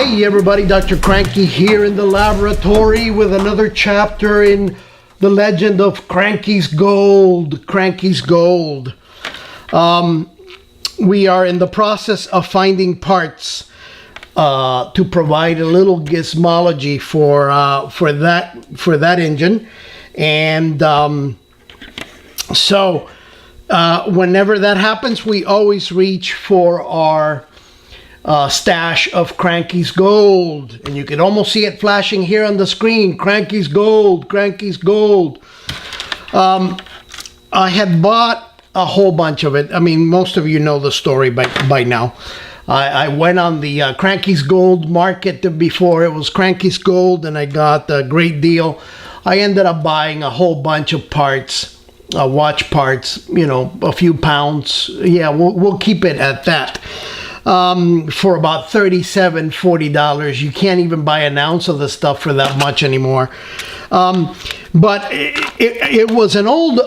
Hey everybody, Dr. Cranky here in the laboratory with another chapter in the legend of Cranky's Gold. Cranky's Gold. We are in the process of finding parts to provide a little gizmology for that engine, and so whenever that happens, we always reach for our stash of Cranky's Gold, and you can almost see it flashing here on the screen. Cranky's Gold, Cranky's Gold. I had bought a whole bunch of it. I mean, most of you know the story by now. I went on the Cranky's Gold market before it was Cranky's Gold, and I got a great deal. I ended up buying a whole bunch of parts, watch parts, you know, a few pounds. Yeah, we'll keep it at that. For about $37–40. You can't even buy an ounce of the stuff for that much anymore. But it was an old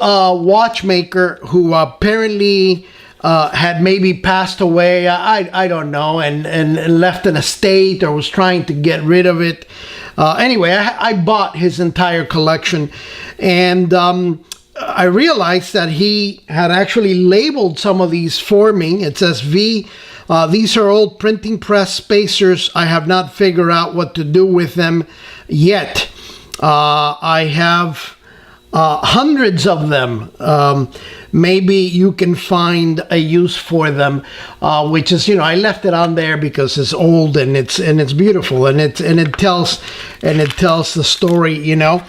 watchmaker who apparently had maybe passed away. I don't know, and left an estate or was trying to get rid of it. Anyway, I bought his entire collection, and I realized that he had actually labeled some of these for me. It says V. These are old printing press spacers. I have not figured out what to do with them yet. I have hundreds of them. Maybe you can find a use for them, which is, you know, I left it on there because it's old and it's beautiful, and it tells the story. You know,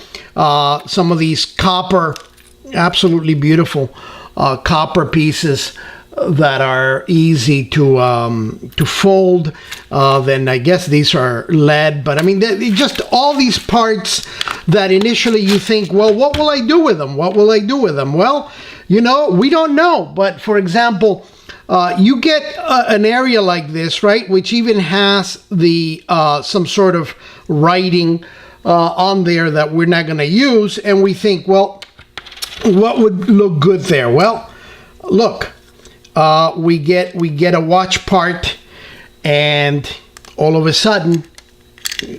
some of these copper, absolutely beautiful copper pieces that are easy to fold. Then I guess these are lead, but I mean, just all these parts that initially you think, well, what will I do with them? What will I do with them? Well, you know, we don't know. But for example, you get an area like this, right, which even has the some sort of writing on there that we're not going to use, and we think, well, what would look good there? Well, look. We get a watch part, and all of a sudden,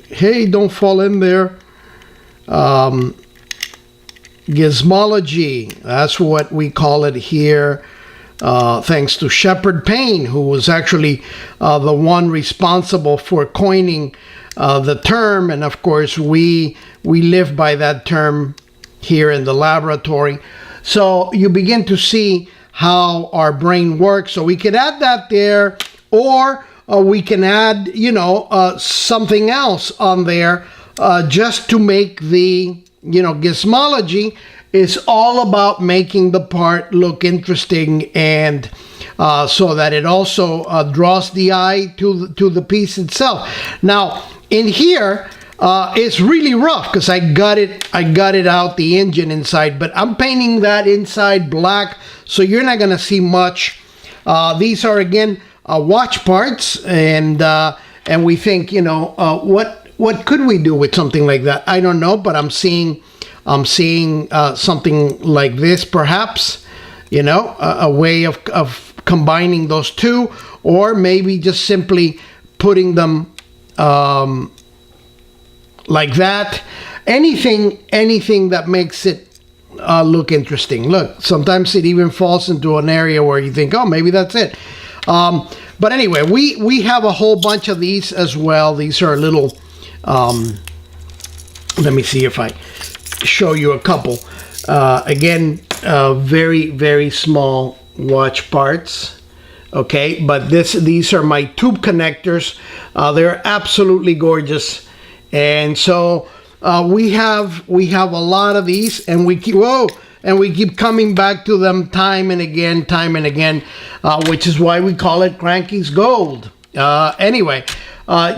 hey, don't fall in there. Gizmology, that's what we call it here, thanks to Shepard Payne, who was actually the one responsible for coining the term, and of course we live by that term here in the laboratory. So you begin to see how our brain works. So we could add that there, or we can add, you know, something else on there, just to make the, you know, gizmology is all about making the part look interesting, and so that it also draws the eye to the piece itself. Now in here, it's really rough because I got it out the engine inside, but I'm painting that inside black, so you're not gonna see much. These are again watch parts, and we think, you know, what could we do with something like that? I don't know, but I'm seeing something like this, perhaps, you know, a way of combining those two, or maybe just simply putting them like that. Anything that makes it look interesting. Look, sometimes it even falls into an area where you think, oh, maybe that's it. But anyway, we have a whole bunch of these as well. These are little, let me see if I show you a couple. Again, very, very small watch parts. Okay, but these are my tube connectors. They're absolutely gorgeous. And so we have a lot of these, and we keep coming back to them time and again, which is why we call it Cranky's Gold. Anyway,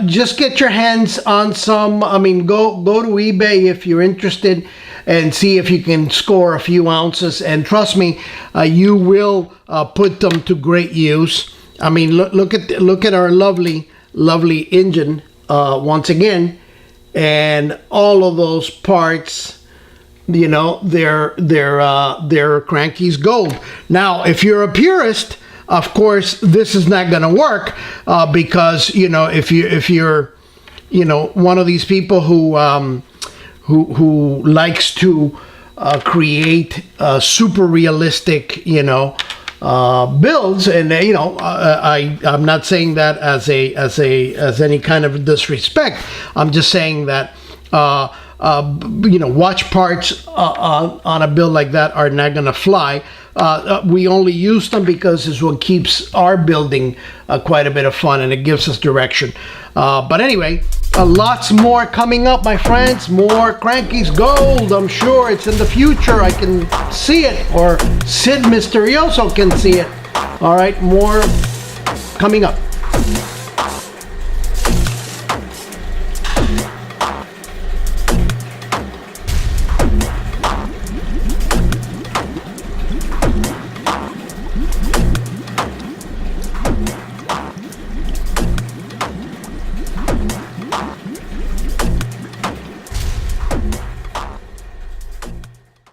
just get your hands on some. I mean, go to eBay if you're interested, and see if you can score a few ounces. And trust me, you will put them to great use. I mean, look at our lovely engine once again. And all of those parts, you know, they're Cranky's Gold. Now, if you're a purist, of course, this is not going to work because, you know, if you're one of these people who likes to create super realistic, builds, and I'm not saying that as any kind of disrespect. I'm just saying that watch parts on a build like that are not gonna fly. We only use them because it's what keeps our building quite a bit of fun, and it gives us direction. But anyway, lots more coming up, my friends. More Cranky's Gold. I'm sure it's in the future. I can see it, or Sid Misterioso can see it. All right, more coming up.